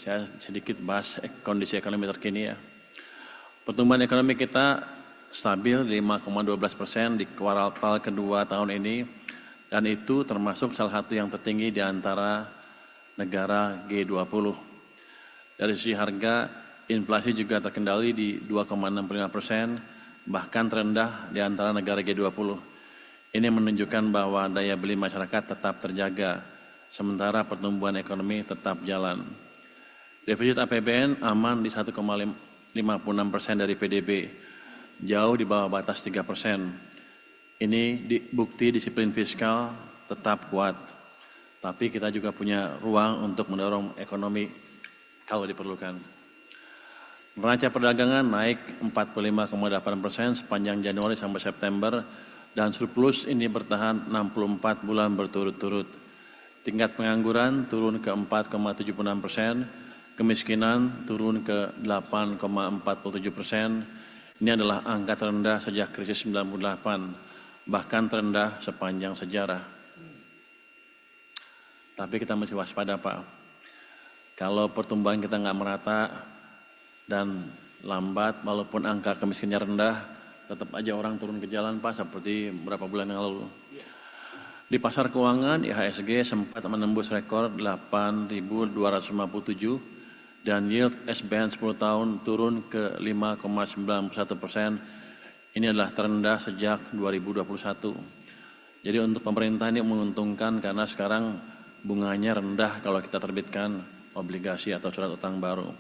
saya sedikit bahas kondisi ekonomi terkini ya. Pertumbuhan ekonomi kita stabil di 5,12% di kuartal kedua tahun ini, dan itu termasuk salah satu yang tertinggi di antara negara G20. Dari sisi harga, inflasi juga terkendali di 2,65%, bahkan terendah di antara negara G20. Ini menunjukkan bahwa daya beli masyarakat tetap terjaga, sementara pertumbuhan ekonomi tetap jalan. Defisit APBN aman di 1,56% dari PDB, jauh di bawah batas 3%. Ini bukti disiplin fiskal tetap kuat, tapi kita juga punya ruang untuk mendorong ekonomi kalau diperlukan. Neraca perdagangan naik 45,8% sepanjang Januari sampai September, dan surplus ini bertahan 64 bulan berturut-turut. Tingkat pengangguran turun ke 4,76%, kemiskinan turun ke 8,47%. Ini adalah angka terendah sejak krisis 98, bahkan terendah sepanjang sejarah. Tapi kita masih waspada, Pak. Kalau pertumbuhan kita nggak merata dan lambat, walaupun angka kemiskinannya rendah, tetap aja orang turun ke jalan, Pak, seperti beberapa bulan yang lalu. Di pasar keuangan, IHSG sempat menembus rekor 8.257 dan yield SBN 10 tahun turun ke 5,91%. Ini adalah terendah sejak 2021. Jadi untuk pemerintah ini menguntungkan karena sekarang bunganya rendah kalau kita terbitkan obligasi atau surat utang baru.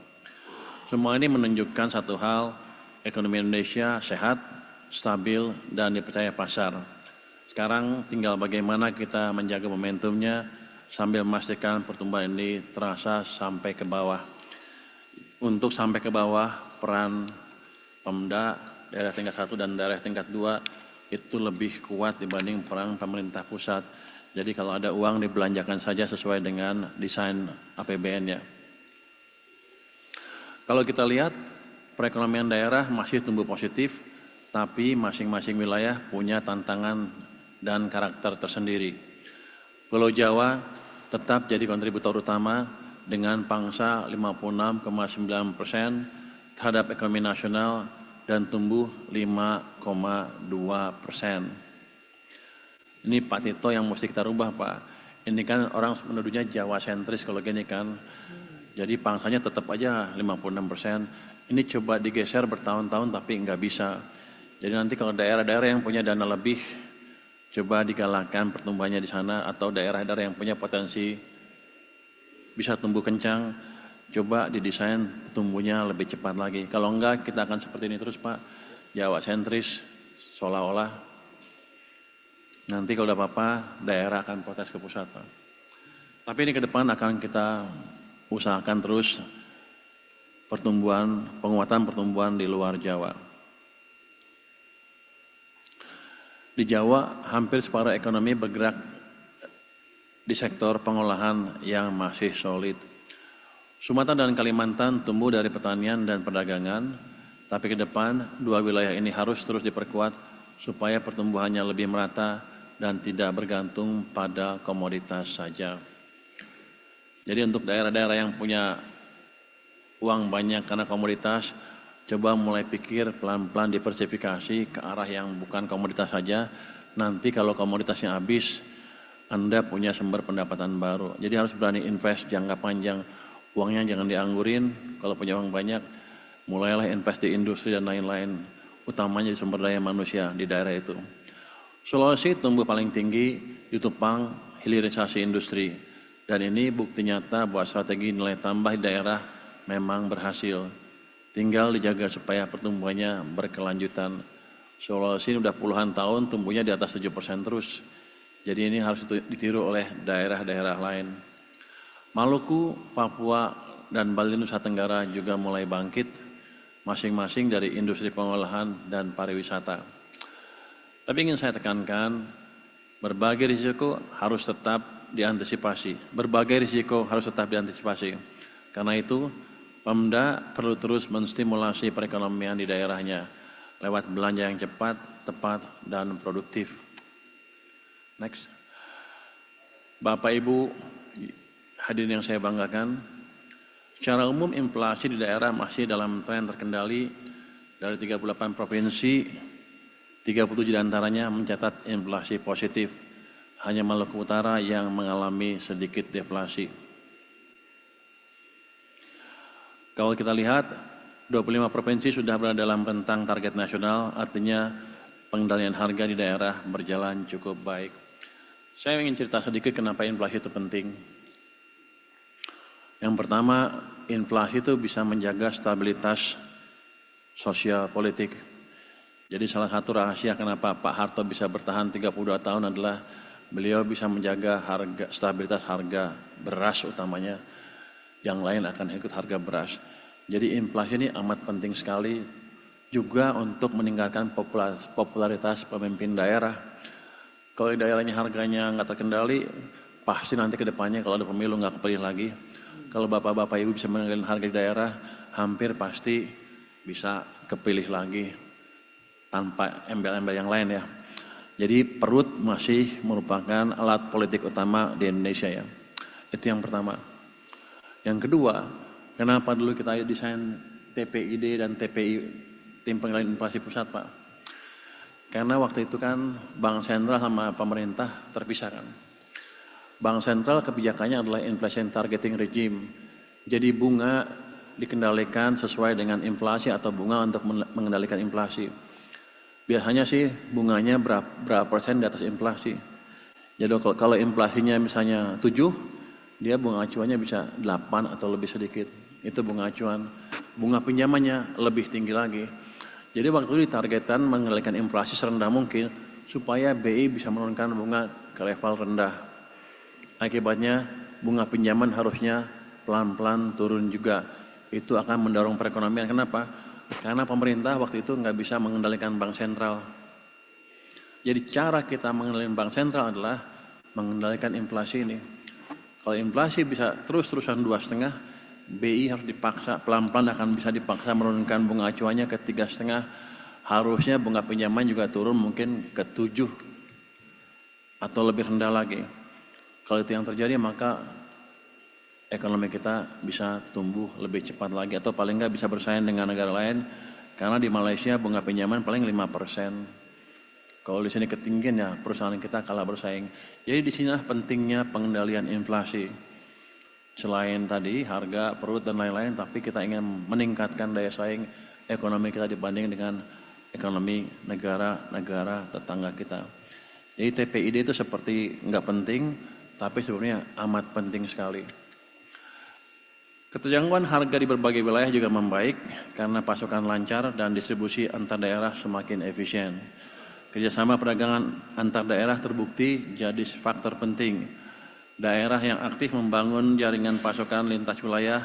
Semua ini menunjukkan satu hal, ekonomi Indonesia sehat, stabil, dan dipercaya pasar. Sekarang tinggal bagaimana kita menjaga momentumnya sambil memastikan pertumbuhan ini terasa sampai ke bawah. Untuk sampai ke bawah, peran Pemda, daerah tingkat 1 dan daerah tingkat 2 itu lebih kuat dibanding peran pemerintah pusat. Jadi kalau ada uang dibelanjakan saja sesuai dengan desain APBN-nya. Kalau kita lihat, perekonomian daerah masih tumbuh positif, tapi masing-masing wilayah punya tantangan dan karakter tersendiri. Pulau Jawa tetap jadi kontributor utama dengan pangsa 56,9% terhadap ekonomi nasional dan tumbuh 5,2%. Ini Pak Tito yang mesti kita rubah, Pak. Ini kan orang menuduhnya Jawa sentris kalau gini kan. Jadi pangsanya tetap aja 56%. Ini coba digeser bertahun-tahun tapi nggak bisa. Jadi nanti kalau daerah-daerah yang punya dana lebih, coba digalakkan pertumbuhannya di sana, atau daerah-daerah yang punya potensi bisa tumbuh kencang, coba didesain tumbuhnya lebih cepat lagi. Kalau enggak, kita akan seperti ini terus, Pak. Jawa sentris, seolah-olah nanti kalau ada apa-apa, daerah akan protes ke pusat, Pak. Tapi ini ke depan akan kita usahakan terus penguatan pertumbuhan di luar Jawa. Di Jawa, hampir separuh ekonomi bergerak di sektor pengolahan yang masih solid. Sumatera dan Kalimantan tumbuh dari pertanian dan perdagangan, tapi ke depan dua wilayah ini harus terus diperkuat supaya pertumbuhannya lebih merata dan tidak bergantung pada komoditas saja. Jadi untuk daerah-daerah yang punya uang banyak karena komoditas, coba mulai pikir pelan-pelan diversifikasi ke arah yang bukan komoditas saja. Nanti kalau komoditasnya habis, Anda punya sumber pendapatan baru. Jadi harus berani invest jangka panjang. Uangnya jangan dianggurin, kalau punya uang banyak, mulailah invest di industri dan lain-lain. Utamanya di sumber daya manusia di daerah itu. Sulawesi tumbuh paling tinggi, ditopang hilirisasi industri. Dan ini bukti nyata bahwa strategi nilai tambah di daerah memang berhasil. Tinggal dijaga supaya pertumbuhannya berkelanjutan. Sulawesi sudah puluhan tahun tumbuhnya di atas 7% terus. Jadi ini harus ditiru oleh daerah-daerah lain. Maluku, Papua, dan Bali Nusa Tenggara juga mulai bangkit, masing-masing dari industri pengolahan dan pariwisata. Tapi ingin saya tekankan, berbagai risiko harus tetap diantisipasi. Karena itu, Pemda perlu terus menstimulasi perekonomian di daerahnya lewat belanja yang cepat, tepat, dan produktif. Next. Bapak Ibu hadirin yang saya banggakan, Secara umum inflasi di daerah masih dalam tren terkendali. Dari 38 provinsi, 37 diantaranya mencatat inflasi positif. Hanya Maluku Utara yang mengalami sedikit deflasi. Kalau kita lihat, 25 provinsi sudah berada dalam rentang target nasional, artinya pengendalian harga di daerah berjalan cukup baik. Saya ingin cerita sedikit kenapa inflasi itu penting. Yang pertama, inflasi itu bisa menjaga stabilitas sosial politik. Jadi salah satu rahasia kenapa Pak Harto bisa bertahan 32 tahun adalah beliau bisa menjaga stabilitas harga beras utamanya. Yang lain akan ikut harga beras. Jadi inflasi ini amat penting sekali juga untuk meningkatkan popularitas pemimpin daerah. Kalau di daerahnya harganya nggak terkendali, pasti nanti ke depannya kalau ada pemilu nggak kepilih lagi. Kalau bapak-bapak ibu bisa mengendalikan harga di daerah, hampir pasti bisa kepilih lagi tanpa embel-embel yang lain ya. Jadi perut masih merupakan alat politik utama di Indonesia ya. Itu yang pertama. Yang kedua, kenapa dulu kita desain TPID dan TPI, Tim Pengendalian Inflasi Pusat, Pak? Karena waktu itu kan Bank Sentral sama pemerintah terpisah kan. Bank Sentral kebijakannya adalah inflation targeting regime. Jadi bunga dikendalikan sesuai dengan inflasi atau bunga untuk mengendalikan inflasi. Biasanya sih bunganya berapa persen di atas inflasi. Jadi kalau inflasinya misalnya 7, dia bunga acuannya bisa 8 atau lebih sedikit. Itu bunga acuan. Bunga pinjamannya lebih tinggi lagi. Jadi waktu itu ditargetkan mengendalikan inflasi serendah mungkin supaya BI bisa menurunkan bunga ke level rendah. Akibatnya bunga pinjaman harusnya pelan-pelan turun juga. Itu akan mendorong perekonomian. Kenapa? Karena pemerintah waktu itu nggak bisa mengendalikan bank sentral. Jadi cara kita mengendalikan bank sentral adalah mengendalikan inflasi ini. Kalau inflasi bisa terus-terusan 2,5, BI harus dipaksa, pelan-pelan akan bisa dipaksa menurunkan bunga acuannya ke 3,5. Harusnya bunga pinjaman juga turun mungkin ke 7 atau lebih rendah lagi. Kalau itu yang terjadi maka ekonomi kita bisa tumbuh lebih cepat lagi atau paling nggak bisa bersaing dengan negara lain. Karena di Malaysia bunga pinjaman paling 5%. Kalau di sini ketinggian ya perusahaan kita kalah bersaing. Jadi di sinilah pentingnya pengendalian inflasi. Selain tadi harga, perut dan lain-lain, tapi kita ingin meningkatkan daya saing ekonomi kita dibanding dengan ekonomi negara-negara tetangga kita. Jadi TPID itu seperti nggak penting, tapi sebenarnya amat penting sekali. Keterjangkauan harga di berbagai wilayah juga membaik karena pasokan lancar dan distribusi antar daerah semakin efisien. Kerjasama perdagangan antar daerah terbukti jadi faktor penting. Daerah yang aktif membangun jaringan pasokan lintas wilayah,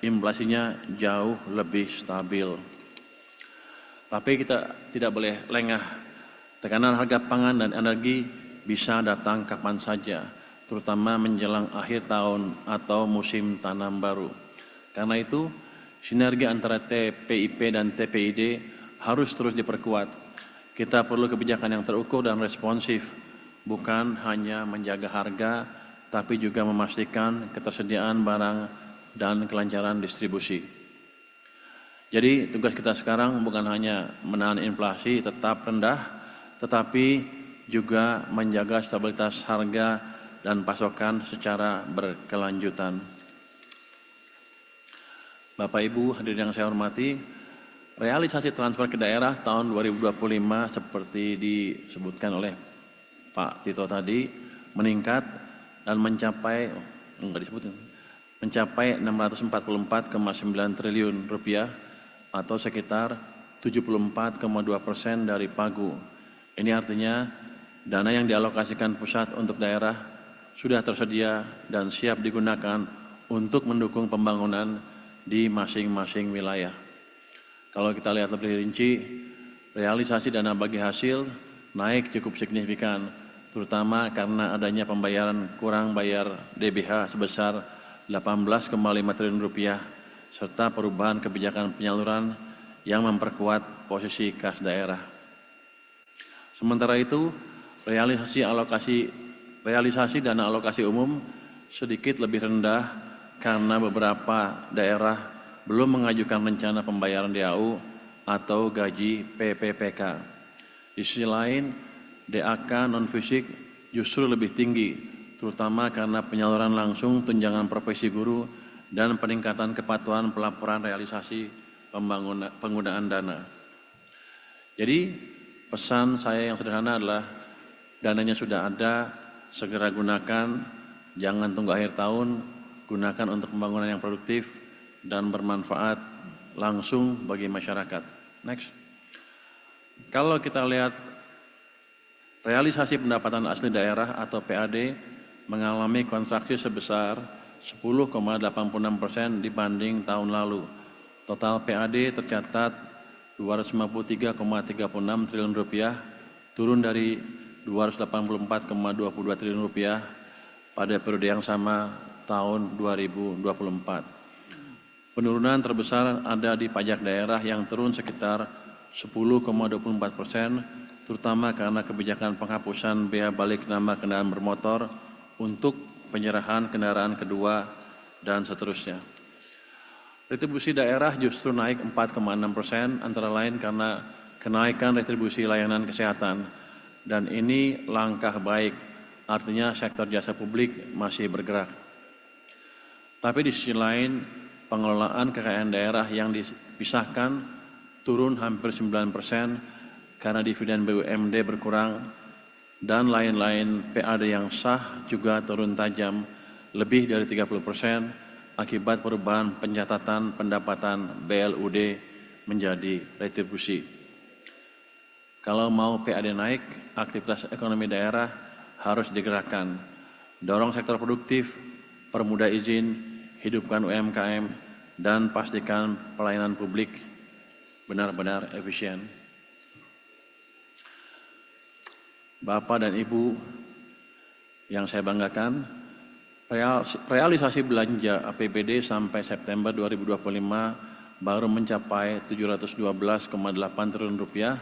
inflasinya jauh lebih stabil. Tapi kita tidak boleh lengah. Tekanan harga pangan dan energi bisa datang kapan saja, terutama menjelang akhir tahun atau musim tanam baru. Karena itu, sinergi antara TPIP dan TPID harus terus diperkuat. Kita perlu kebijakan yang terukur dan responsif, bukan hanya menjaga harga, tapi juga memastikan ketersediaan barang dan kelancaran distribusi. Jadi tugas kita sekarang bukan hanya menahan inflasi tetap rendah, tetapi juga menjaga stabilitas harga dan pasokan secara berkelanjutan. Bapak Ibu hadirin yang saya hormati, realisasi transfer ke daerah tahun 2025 seperti disebutkan oleh Pak Tito tadi meningkat dan mencapai 644,9 triliun rupiah atau sekitar 74,2% dari pagu. Ini artinya dana yang dialokasikan pusat untuk daerah sudah tersedia dan siap digunakan untuk mendukung pembangunan di masing-masing wilayah. Kalau kita lihat lebih rinci, realisasi dana bagi hasil naik cukup signifikan, terutama karena adanya pembayaran kurang bayar DBH sebesar 18,5 triliun rupiah, serta perubahan kebijakan penyaluran yang memperkuat posisi kas daerah. Sementara itu, realisasi dana alokasi umum sedikit lebih rendah karena beberapa daerah belum mengajukan rencana pembayaran DAU atau gaji PPPK. Di sisi lain, DAK non-fisik justru lebih tinggi, terutama karena penyaluran langsung tunjangan profesi guru dan peningkatan kepatuhan pelaporan realisasi penggunaan dana. Jadi pesan saya yang sederhana adalah dananya sudah ada, segera gunakan, jangan tunggu akhir tahun, gunakan untuk pembangunan yang produktif dan bermanfaat langsung bagi masyarakat. Next. Kalau kita lihat realisasi pendapatan asli daerah atau PAD mengalami kontraksi sebesar 10,86% dibanding tahun lalu. Total PAD tercatat 253,36 triliun rupiah, turun dari 284,22 triliun rupiah pada periode yang sama tahun 2024. Penurunan terbesar ada di pajak daerah yang turun sekitar 10,24%, terutama karena kebijakan penghapusan bea balik nama kendaraan bermotor untuk penyerahan kendaraan kedua dan seterusnya. Retribusi daerah justru naik 4,6%, antara lain karena kenaikan retribusi layanan kesehatan. Dan ini langkah baik, artinya sektor jasa publik masih bergerak. Tapi di sisi lain, pengelolaan kekayaan daerah yang dipisahkan turun hampir 9% karena dividen BUMD berkurang dan lain-lain PAD yang sah juga turun tajam lebih dari 30% akibat perubahan pencatatan pendapatan BLUD menjadi retribusi. Kalau mau PAD naik, aktivitas ekonomi daerah harus digerakkan. Dorong sektor produktif, permudah izin, hidupkan UMKM, dan pastikan pelayanan publik benar-benar efisien. Bapak dan Ibu yang saya banggakan, realisasi belanja APBD sampai September 2025 baru mencapai 712,8 triliun rupiah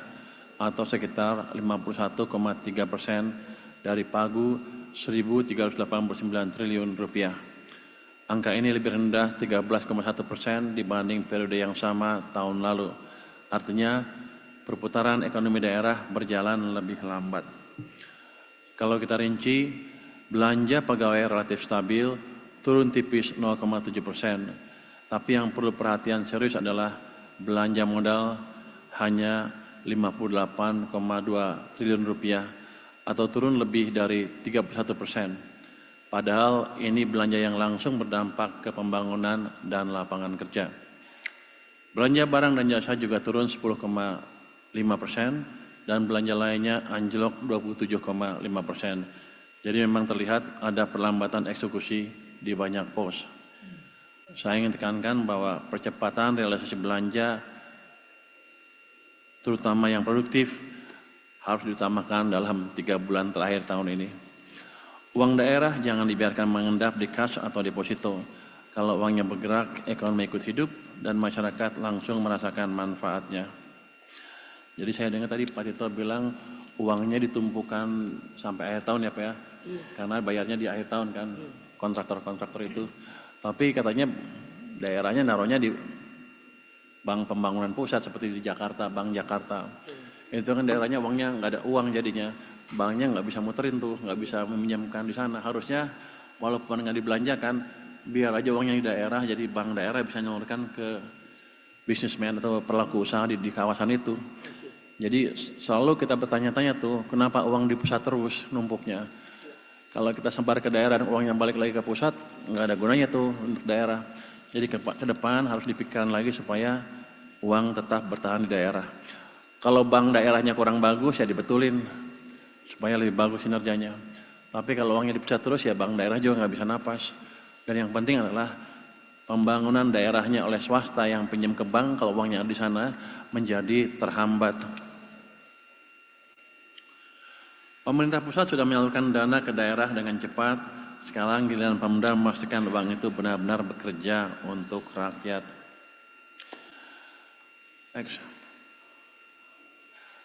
atau sekitar 51,3% dari pagu 1.389 triliun rupiah. Angka ini lebih rendah 13,1% dibanding periode yang sama tahun lalu. Artinya perputaran ekonomi daerah berjalan lebih lambat. Kalau kita rinci, belanja pegawai relatif stabil, turun tipis 0,7%. Tapi yang perlu perhatian serius adalah belanja modal hanya 58,2 triliun rupiah atau turun lebih dari 31%. Padahal ini belanja yang langsung berdampak ke pembangunan dan lapangan kerja. Belanja barang dan jasa juga turun 10,5% dan belanja lainnya anjlok 27,5%. Jadi memang terlihat ada perlambatan eksekusi di banyak pos. Saya ingin tekankan bahwa percepatan realisasi belanja terutama yang produktif harus diutamakan dalam 3 bulan terakhir tahun ini. Uang daerah jangan dibiarkan mengendap di kas atau deposito. Kalau uangnya bergerak, ekonomi ikut hidup dan masyarakat langsung merasakan manfaatnya. Jadi saya dengar tadi Pak Tito bilang uangnya ditumpukan sampai akhir tahun ya Pak ya? Karena bayarnya di akhir tahun kan, kontraktor-kontraktor itu. Tapi katanya daerahnya naruhnya di bank pembangunan pusat seperti di Jakarta, Bank Jakarta. Itu kan daerahnya uangnya nggak ada uang jadinya, banknya nggak bisa muterin tuh, nggak bisa meminjamkan di sana. Harusnya walaupun nggak dibelanjakan, biar aja uangnya di daerah, jadi bank daerah bisa nyalurkan ke bisnismen atau pelaku usaha di kawasan itu. Jadi selalu kita bertanya-tanya tuh, kenapa uang di pusat terus numpuknya? Kalau kita sebar ke daerah dan uangnya balik lagi ke pusat, nggak ada gunanya tuh untuk daerah. Jadi ke depan harus dipikirkan lagi supaya uang tetap bertahan di daerah. Kalau bank daerahnya kurang bagus ya dibetulin supaya lebih bagus kinerjanya. Tapi kalau uangnya di pusat terus ya bank daerah juga nggak bisa napas. Dan yang penting adalah pembangunan daerahnya oleh swasta yang pinjam ke bank kalau uangnya di sana menjadi terhambat. Pemerintah pusat sudah menyalurkan dana ke daerah dengan cepat. Sekarang giliran Pemda memastikan uang itu benar-benar bekerja untuk rakyat. Next.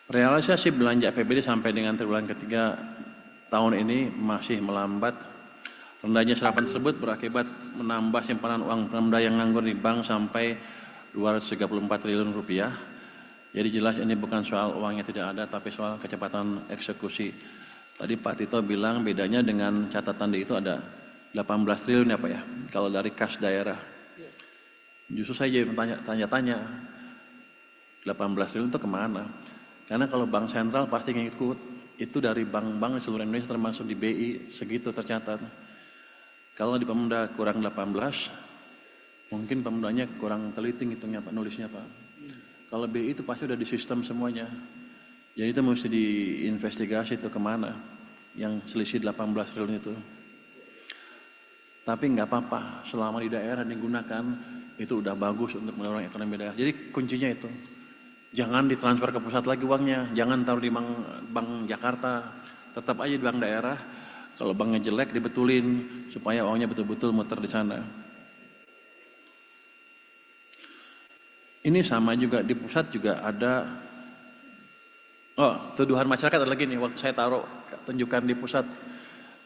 Realisasi belanja APBD sampai dengan triwulan ketiga tahun ini masih melambat. Rendahnya serapan tersebut berakibat menambah simpanan uang Pemda yang nganggur di bank sampai 234 triliun rupiah. Jadi jelas ini bukan soal uangnya tidak ada, tapi soal kecepatan eksekusi. Tadi Pak Tito bilang bedanya dengan catatan di itu ada 18 triliun ya Pak ya, kalau dari kas daerah. Justru saya jadi tanya-tanya, 18 triliun itu kemana? Karena kalau bank sentral pasti ngikut, itu dari bank-bank di seluruh Indonesia termasuk di BI, segitu tercatat. Kalau di Pemda kurang 18, mungkin Pemdanya kurang teliti ngitungnya Pak, nulisnya Pak. Kalau BI itu pasti udah di sistem semuanya. Jadi itu mesti diinvestigasi itu kemana yang selisih 18 triliun itu. Tapi nggak apa-apa, selama di daerah digunakan, itu udah bagus untuk mendorong ekonomi daerah. Jadi kuncinya itu, jangan ditransfer ke pusat lagi uangnya, jangan taruh di bank Jakarta, tetap aja di bank daerah. Kalau banknya jelek dibetulin supaya uangnya betul-betul muter di sana. Ini sama juga di pusat juga ada. Oh, tuduhan masyarakat ada lagi nih, waktu saya taruh tunjukkan di pusat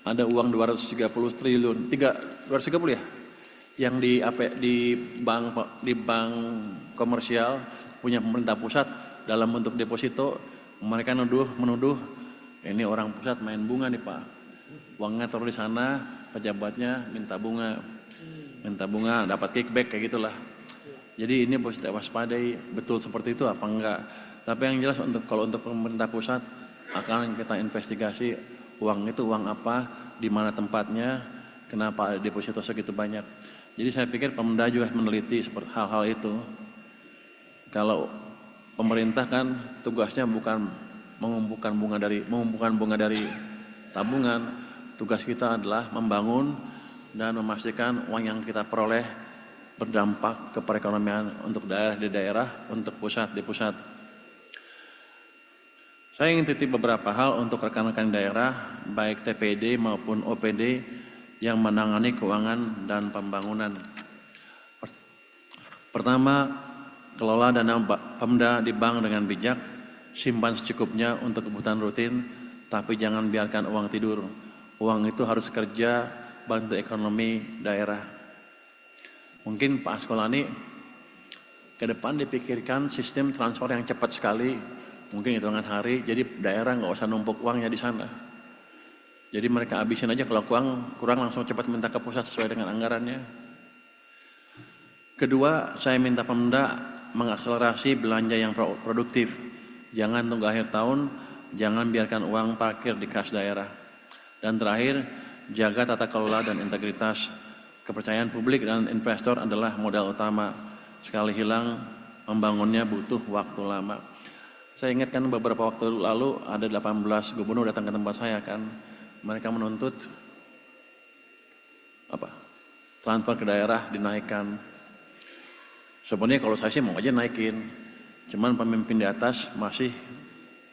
ada uang 230 triliun, 230 ya? Yang di bank komersial punya pemerintah pusat dalam bentuk deposito, mereka menuduh ini orang pusat main bunga nih Pak. Uangnya taruh di sana, pejabatnya minta bunga dapat kickback kayak gitulah. Jadi ini harus waspadai, betul seperti itu apa enggak. Tapi yang jelas kalau untuk pemerintah pusat akan kita investigasi uang itu uang apa, di mana tempatnya, kenapa deposito segitu banyak. Jadi saya pikir Pemda juga meneliti seperti hal-hal itu. Kalau pemerintah kan tugasnya bukan mengumpulkan bunga dari tabungan. Tugas kita adalah membangun dan memastikan uang yang kita peroleh berdampak ke perekonomian untuk daerah di daerah, untuk pusat di pusat. Saya ingin titip beberapa hal untuk rekan-rekan daerah, baik TPD maupun OPD yang menangani keuangan dan pembangunan. Pertama, kelola dana Pemda di bank dengan bijak, simpan secukupnya untuk kebutuhan rutin, tapi jangan biarkan uang tidur. Uang itu harus kerja, bantu ekonomi daerah. Mungkin Pak Askolani ke depan dipikirkan sistem transfer yang cepat sekali, mungkin hitungan hari, jadi daerah nggak usah numpuk uangnya di sana. Jadi mereka habisin aja, kalau kurang langsung cepat minta ke pusat sesuai dengan anggarannya. Kedua, saya minta Pemda mengakselerasi belanja yang produktif. Jangan tunggu akhir tahun, jangan biarkan uang parkir di kas daerah. Dan terakhir, jaga tata kelola dan integritas. Kepercayaan publik dan investor adalah modal utama. Sekali hilang, membangunnya butuh waktu lama. Saya ingatkan beberapa waktu lalu ada 18 gubernur datang ke tempat saya kan. Mereka menuntut transfer ke daerah dinaikkan. Sebenarnya kalau saya sih mau aja naikin. Cuman pemimpin di atas masih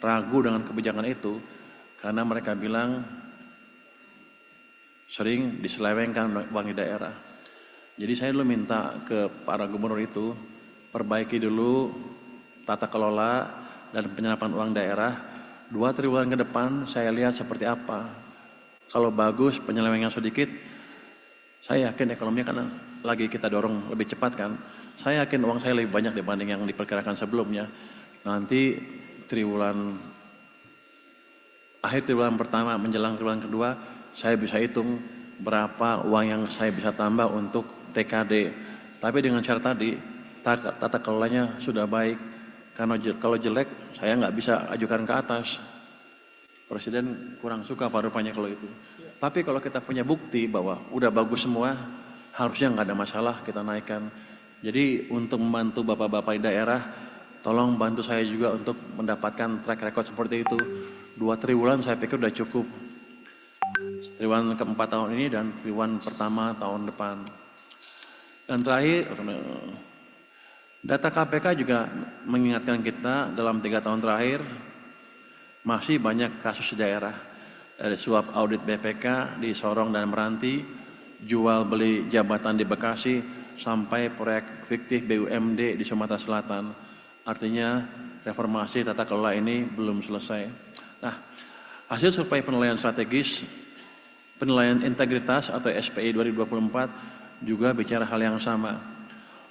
ragu dengan kebijakan itu. Karena mereka bilang sering diselewengkan uang di daerah. Jadi saya dulu minta ke para gubernur itu, perbaiki dulu tata kelola dan penyerapan uang daerah. 2 triwulan ke depan saya lihat seperti apa. Kalau bagus, penyelewengan sedikit, saya yakin ekonominya kan lagi kita dorong lebih cepat kan. Saya yakin uang saya lebih banyak dibanding yang diperkirakan sebelumnya. Nanti akhir triwulan pertama menjelang triwulan kedua, saya bisa hitung berapa uang yang saya bisa tambah untuk TKD. Tapi dengan syarat tadi, tata kelolanya sudah baik. Karena kalau jelek, saya nggak bisa ajukan ke atas. Presiden kurang suka Pak rupanya kalau itu. Tapi kalau kita punya bukti bahwa udah bagus semua, harusnya nggak ada masalah kita naikkan. Jadi untuk membantu bapak-bapak di daerah, tolong bantu saya juga untuk mendapatkan track record seperti itu. 2 triwulan saya pikir udah cukup. Triwulan keempat tahun ini dan triwulan pertama tahun depan. Dan terakhir, data KPK juga mengingatkan kita dalam 3 tahun terakhir masih banyak kasus di daerah. Dari suap audit BPK di Sorong dan Meranti, jual beli jabatan di Bekasi, sampai proyek fiktif BUMD di Sumatera Selatan. Artinya reformasi tata kelola ini belum selesai. Nah, hasil survei penilaian strategis Penilaian integritas atau SPI 2024 juga bicara hal yang sama.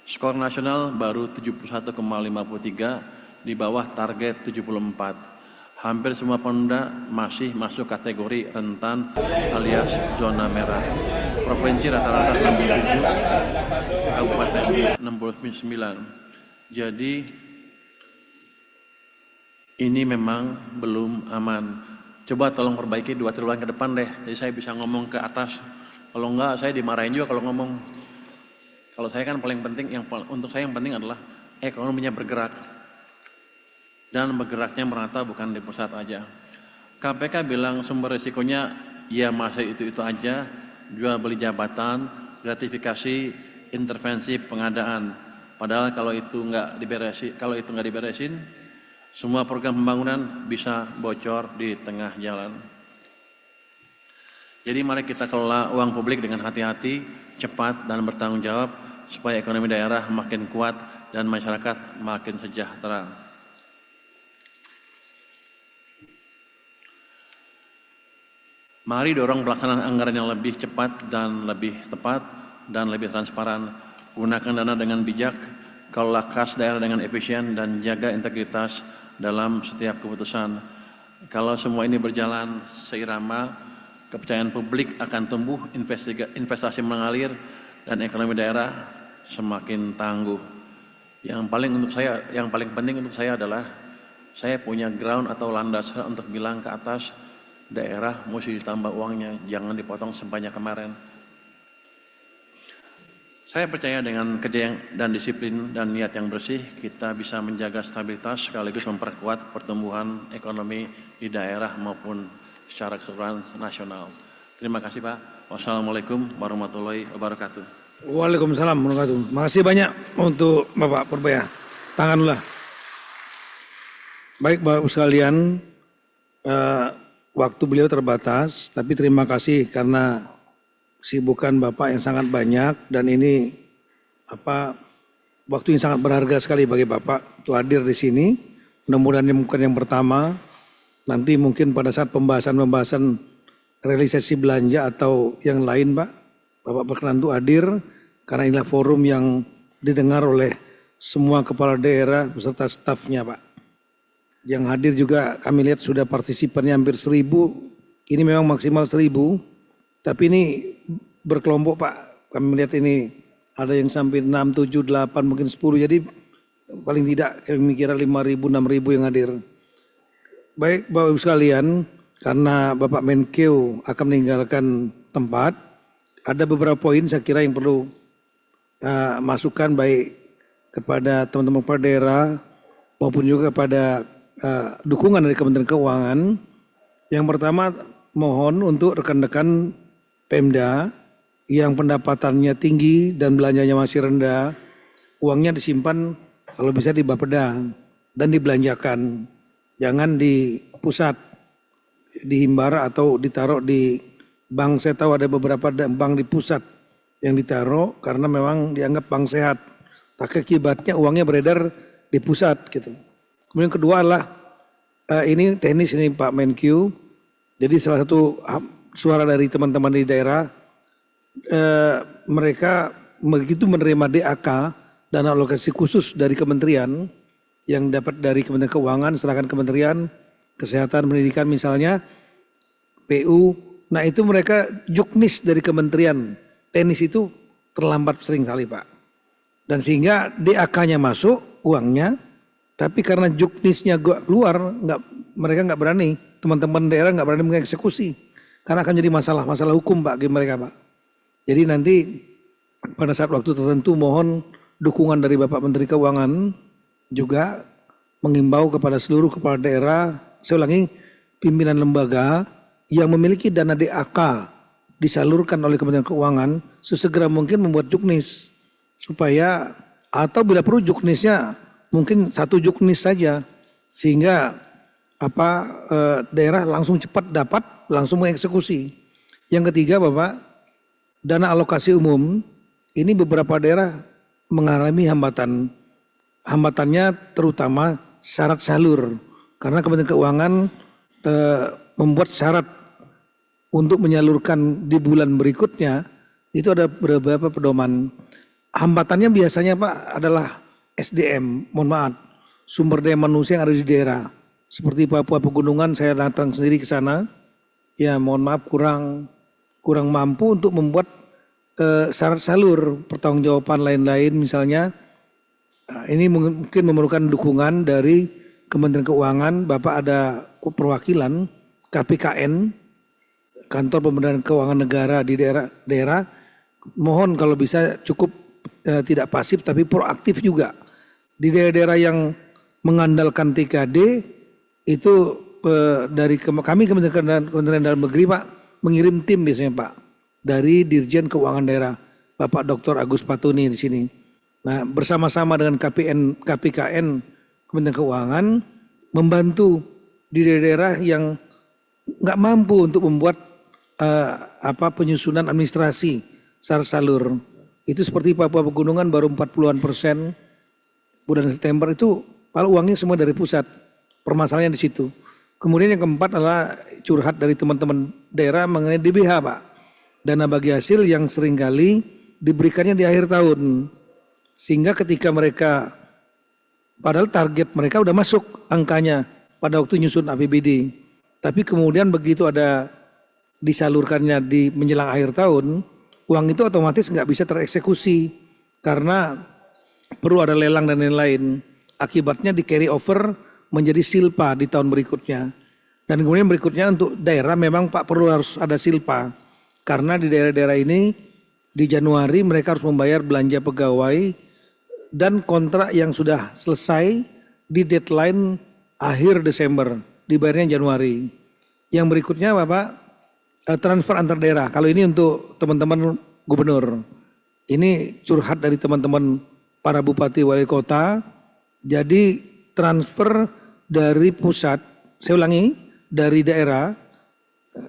Skor nasional baru 71,53 di bawah target 74. Hampir semua Pemda masih masuk kategori rentan alias zona merah. Provinsi rata-rata 67, kabupaten 69. Jadi ini memang belum aman. Coba tolong perbaiki 2 triwulan ke depan deh, jadi saya bisa ngomong ke atas. Kalau enggak, saya dimarahin juga kalau ngomong. Kalau saya kan paling penting, untuk saya yang penting adalah ekonominya bergerak. Dan bergeraknya merata bukan di pusat aja. KPK bilang sumber risikonya ya masih itu-itu aja, jual beli jabatan, gratifikasi, intervensi pengadaan. Padahal kalau itu nggak diberesin, semua program pembangunan bisa bocor di tengah jalan. Jadi mari kita kelola uang publik dengan hati-hati, cepat dan bertanggung jawab supaya ekonomi daerah makin kuat dan masyarakat makin sejahtera. Mari dorong pelaksanaan anggaran yang lebih cepat dan lebih tepat dan lebih transparan. Gunakan dana dengan bijak, kelola kas daerah dengan efisien dan jaga integritas dalam setiap keputusan. Kalau semua ini berjalan seirama, kepercayaan publik akan tumbuh, investasi mengalir, dan ekonomi daerah semakin tangguh. Yang paling penting untuk saya adalah saya punya ground atau landasan untuk bilang ke atas, daerah mesti ditambah uangnya, jangan dipotong sebanyak kemarin. Saya percaya dengan kerja dan disiplin dan niat yang bersih, kita bisa menjaga stabilitas sekaligus memperkuat pertumbuhan ekonomi di daerah maupun secara keseluruhan nasional. Terima kasih Pak. Wassalamualaikum warahmatullahi wabarakatuh. Waalaikumsalam warahmatullahi wabarakatuh. Makasih banyak untuk Bapak Purbaya. Tanganlah. Baik Bapak sekalian, waktu beliau terbatas, tapi terima kasih karena kesibukan Bapak yang sangat banyak dan ini waktu yang sangat berharga sekali bagi Bapak untuk hadir di sini. Mudah-mudahan ini bukan yang pertama. Nanti mungkin pada saat pembahasan realisasi belanja atau yang lain Pak, Bapak berkenan untuk hadir karena inilah forum yang didengar oleh semua kepala daerah beserta stafnya Pak. Yang hadir juga kami lihat sudah partisipannya hampir 1.000. Ini memang maksimal 1.000. Tapi ini berkelompok Pak, kami melihat ini ada yang sampai 6, 7, 8, mungkin 10. Jadi paling tidak kami kira 5.000, 6.000 yang hadir. Baik Bapak Ibu sekalian, karena Bapak Menkeu akan meninggalkan tempat, ada beberapa poin saya kira yang perlu masukan baik kepada teman-teman kepala daerah maupun juga kepada dukungan dari Kementerian Keuangan. Yang pertama mohon untuk rekan-rekan Pemda yang pendapatannya tinggi dan belanjanya masih rendah, uangnya disimpan kalau bisa di Bapeda dan dibelanjakan. Jangan di pusat, di Himbara atau ditaruh di bank. Saya tahu ada beberapa bank di pusat yang ditaruh karena memang dianggap bank sehat. Tak akibatnya uangnya beredar di pusat gitu. Kemudian kedua adalah ini teknis ini Pak Menkyu. Jadi salah satu suara dari teman-teman di daerah, mereka begitu menerima DAK, dana alokasi khusus dari kementerian, yang dapat dari Kementerian Keuangan, sedangkan Kementerian Kesehatan, Pendidikan misalnya, PU, nah itu mereka juknis dari kementerian, teknis itu terlambat sering kali Pak. Dan sehingga DAK-nya masuk, uangnya, tapi karena juknisnya keluar, mereka nggak berani, teman-teman daerah nggak berani mengeksekusi. Karena akan jadi masalah hukum Pak bagi mereka Pak. Jadi nanti pada saat waktu tertentu mohon dukungan dari Bapak Menteri Keuangan juga mengimbau kepada seluruh kepala daerah, saya ulangi, pimpinan lembaga yang memiliki dana DAK disalurkan oleh Kementerian Keuangan sesegera mungkin membuat juknis supaya atau bila perlu juknisnya mungkin 1 juknis saja sehingga daerah langsung cepat dapat, langsung mengeksekusi. Yang ketiga Bapak, dana alokasi umum ini beberapa daerah mengalami hambatan. Hambatannya terutama syarat salur. Karena Kementerian Keuangan membuat syarat untuk menyalurkan di bulan berikutnya, itu ada beberapa pedoman. Hambatannya biasanya Pak adalah SDM, mohon maaf, sumber daya manusia yang ada di daerah. Seperti Papua Pegunungan, saya datang sendiri ke sana, ya mohon maaf kurang mampu untuk membuat syarat salur pertanggungjawaban lain-lain misalnya. Ini mungkin memerlukan dukungan dari Kementerian Keuangan. Bapak ada perwakilan KPKN, Kantor Pemberdayaan Keuangan Negara di daerah. Mohon kalau bisa cukup tidak pasif tapi proaktif juga. Di daerah-daerah yang mengandalkan TKD itu dari kami Kementerian Dalam Negeri Pak mengirim tim biasanya Pak dari Dirjen Keuangan Daerah Bapak Dr. Agus Patuni di sini. Nah, bersama-sama dengan KPKN Kementerian Keuangan membantu di daerah yang nggak mampu untuk membuat penyusunan administrasi syarat salur. Itu seperti Papua Pegunungan baru 40-an%. Bulan September itu kalau uangnya semua dari pusat. Permasalahannya di situ. Kemudian yang keempat adalah curhat dari teman-teman daerah mengenai DBH Pak. Dana bagi hasil yang seringkali diberikannya di akhir tahun. Sehingga ketika mereka, padahal target mereka udah masuk angkanya pada waktu nyusun APBD. Tapi kemudian begitu ada disalurkannya di menjelang akhir tahun, uang itu otomatis nggak bisa tereksekusi. Karena perlu ada lelang dan lain-lain. Akibatnya di carry over menjadi silpa di tahun berikutnya. Dan kemudian berikutnya untuk daerah memang Pak perlu harus ada silpa. Karena di daerah-daerah ini di Januari mereka harus membayar belanja pegawai dan kontrak yang sudah selesai di deadline akhir Desember, dibayarnya Januari. Yang berikutnya Bapak, transfer antar daerah. Kalau ini untuk teman-teman gubernur. Ini curhat dari teman-teman para bupati wali kota. Jadi transfer dari pusat, saya ulangi, dari daerah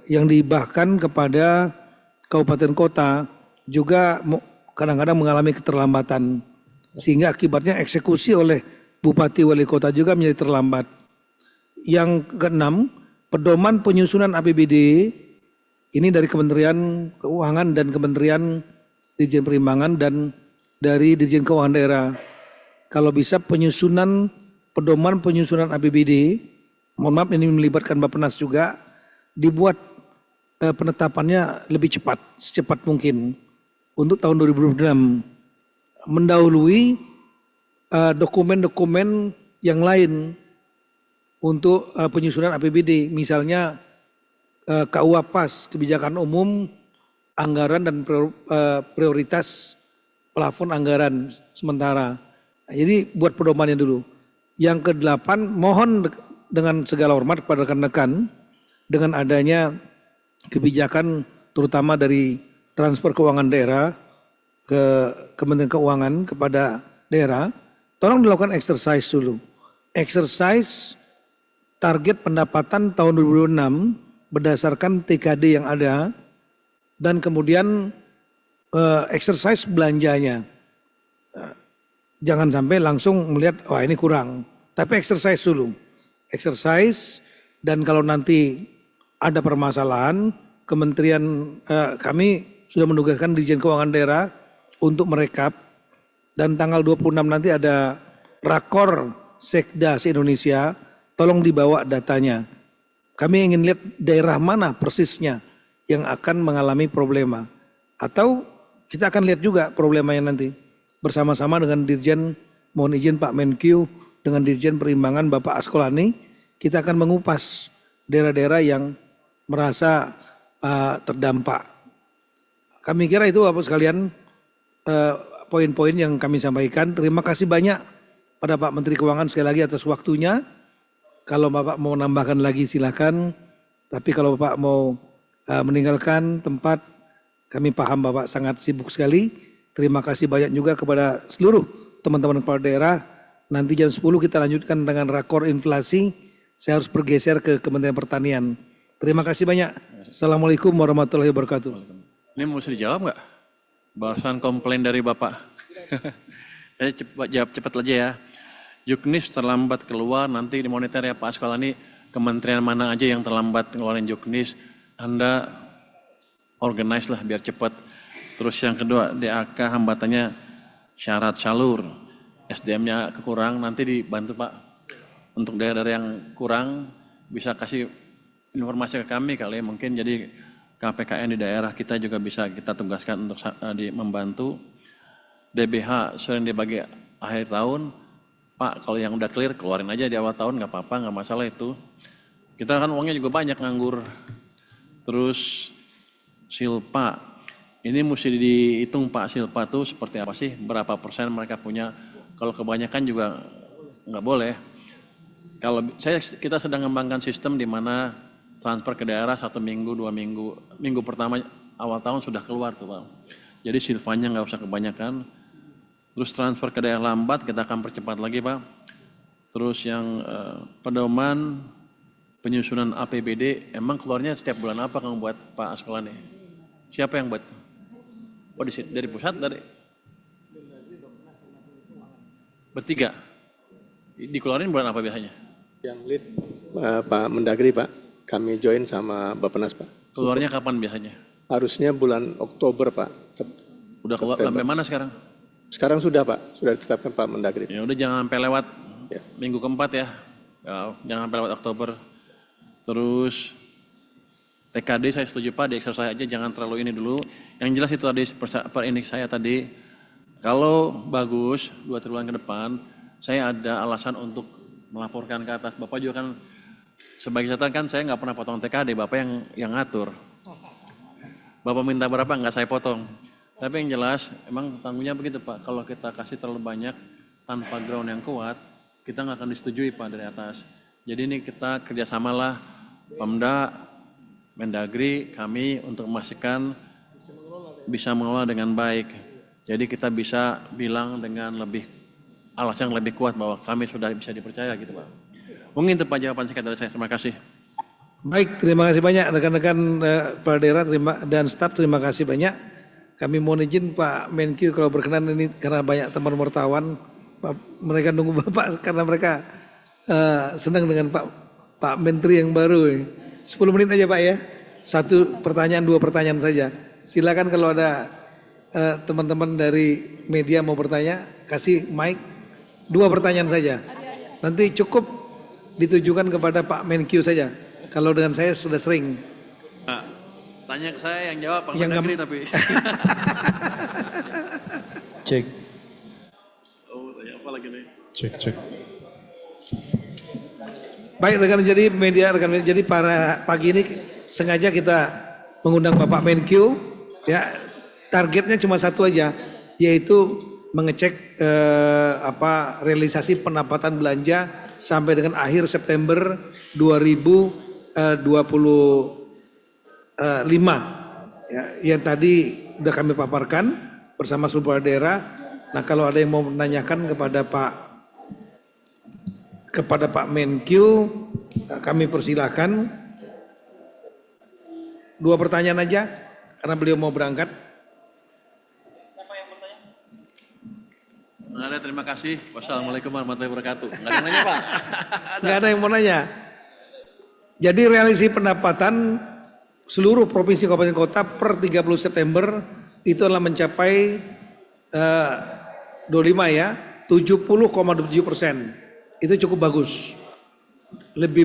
yang dihibahkan kepada kabupaten kota juga kadang-kadang mengalami keterlambatan. Sehingga akibatnya eksekusi oleh bupati wali kota juga menjadi terlambat. Yang keenam, pedoman penyusunan APBD ini dari Kementerian Keuangan dan Kementerian Dirjen Perimbangan dan dari Dirjen Keuangan Daerah. Kalau bisa pedoman penyusunan APBD, mohon maaf ini melibatkan Bappenas juga, dibuat penetapannya lebih cepat, secepat mungkin untuk tahun 2026. Mendahului dokumen-dokumen yang lain untuk penyusunan APBD, misalnya KUA PAS, kebijakan umum, anggaran dan prioritas plafon anggaran sementara. Jadi buat pedomannya dulu. Yang ke-8, mohon dengan segala hormat kepada rekan-rekan, dengan adanya kebijakan terutama dari transfer keuangan daerah ke Kementerian Keuangan kepada daerah, tolong dilakukan exercise dulu. Exercise target pendapatan tahun 2006 berdasarkan TKD yang ada dan kemudian exercise belanjanya. Jangan sampai langsung melihat, wah ini kurang. Tapi exercise dulu. Exercise dan kalau nanti ada permasalahan, kementerian kami sudah menugaskan Dirjen Keuangan Daerah untuk merekap dan tanggal 26 nanti ada rakor Sekda se-Indonesia, tolong dibawa datanya. Kami ingin lihat daerah mana persisnya yang akan mengalami problema. Atau kita akan lihat juga problemanya nanti. Bersama-sama dengan Dirjen, mohon izin Pak Menkyu, dengan Dirjen Perimbangan Bapak Askolani, kita akan mengupas daerah-daerah yang merasa terdampak. Kami kira itu Bapak sekalian poin-poin yang kami sampaikan. Terima kasih banyak pada Pak Menteri Keuangan sekali lagi atas waktunya. Kalau Bapak mau menambahkan lagi silakan. Tapi kalau Bapak mau meninggalkan tempat, kami paham Bapak sangat sibuk sekali. Terima kasih banyak juga kepada seluruh teman-teman kepala daerah. Nanti jam 10 kita lanjutkan dengan rakor inflasi. Saya harus bergeser ke Kementerian Pertanian. Terima kasih banyak. Assalamualaikum warahmatullahi wabarakatuh. Ini mesti dijawab nggak? Bahasan komplain dari Bapak. Saya jawab cepat aja ya. Juknis terlambat keluar, nanti dimonitor ya Pak Askolani, kementerian mana aja yang terlambat ngeluarin Juknis. Anda organize lah biar cepat. Terus yang kedua, DAK hambatannya syarat salur, SDM-nya kekurang, nanti dibantu Pak. Untuk daerah-daerah yang kurang bisa kasih informasi ke kami kali ya, mungkin jadi KPKN di daerah kita juga bisa kita tugaskan untuk membantu. DBH sering dibagi akhir tahun, Pak kalau yang udah clear keluarin aja di awal tahun nggak apa-apa, nggak masalah itu. Kita kan uangnya juga banyak nganggur. Terus Silpa, ini mesti dihitung Pak, Silpa tuh seperti apa sih, berapa persen mereka punya, kalau kebanyakan juga nggak boleh. Kalau kita sedang mengembangkan sistem di mana transfer ke daerah 1 minggu, 2 minggu, minggu pertama awal tahun sudah keluar tuh Pak. Jadi silvanya nggak usah kebanyakan. Terus transfer ke daerah lambat kita akan percepat lagi Pak. Terus yang pedoman penyusunan APBD, emang keluarnya setiap bulan apa kamu buat Pak Askola nih? Siapa yang buat? Oh dari pusat, dari bertiga? Dikeluarin bulan apa biasanya? Yang lead Pak Mendagri Pak, kami join sama Bappenas Pak. Keluarnya kapan biasanya? Harusnya bulan Oktober Pak. Udah keluar sampai mana sekarang? Sekarang sudah Pak, sudah ditetapkan Pak Mendagri. Ya udah jangan sampai lewat Ya. minggu keempat ya. Jangan sampai lewat Oktober. Terus TKD saya setuju Pak, di exercise aja jangan terlalu ini dulu. Yang jelas itu tadi per ini saya tadi, kalau bagus 2 triwulan ke depan, saya ada alasan untuk melaporkan ke atas. Bapak juga kan sebagai catatan kan saya nggak pernah potong TKD, Bapak yang ngatur. Bapak minta berapa nggak saya potong. Tapi yang jelas emang tanggungnya begitu Pak, kalau kita kasih terlalu banyak tanpa ground yang kuat, kita nggak akan disetujui Pak dari atas. Jadi ini kita kerjasamalah Pemda, Mendagri, kami untuk memastikan bisa mengelola dengan baik. Jadi kita bisa bilang dengan alasan yang lebih kuat bahwa kami sudah bisa dipercaya gitu Pak. Mungkin itu Pak jawaban singkat dari saya. Terima kasih. Baik, terima kasih banyak rekan-rekan kepala daerah dan staf, terima kasih banyak. Kami mohon izin Pak Menkyu kalau berkenan ini karena banyak teman wartawan, mereka nunggu Bapak karena mereka senang dengan Pak Menteri yang baru. 10 menit aja Pak ya, 1 pertanyaan 2 pertanyaan saja. Silakan kalau ada teman-teman dari media mau bertanya, kasih mic, 2 pertanyaan saja. Nanti cukup ditujukan kepada Pak Menkyu saja. Kalau dengan saya sudah sering. Tanya ke saya yang jawab Pak Yang Mendagri tapi. Cek, Oh, tanya apa lagi nih? cek. Baik rekan media, jadi pagi ini sengaja kita mengundang Bapak Menkyu. Ya, targetnya cuma satu aja, yaitu mengecek realisasi pendapatan belanja sampai dengan akhir September 2025. Ya, yang tadi sudah kami paparkan bersama seluruh daerah. Nah, kalau ada yang mau menanyakan kepada Pak Menkyu, kami persilahkan. 2 pertanyaan aja, karena beliau mau berangkat. Siapa yang bertanya? Nggak ada, terima kasih. Wassalamualaikum warahmatullahi wabarakatuh. Nggak ada yang nanya Pak? Nggak ada yang mau nanya. Jadi realisasi pendapatan seluruh provinsi kabupaten kota per 30 September itu adalah mencapai 25 ya, 70,27%. Itu cukup bagus. Lebih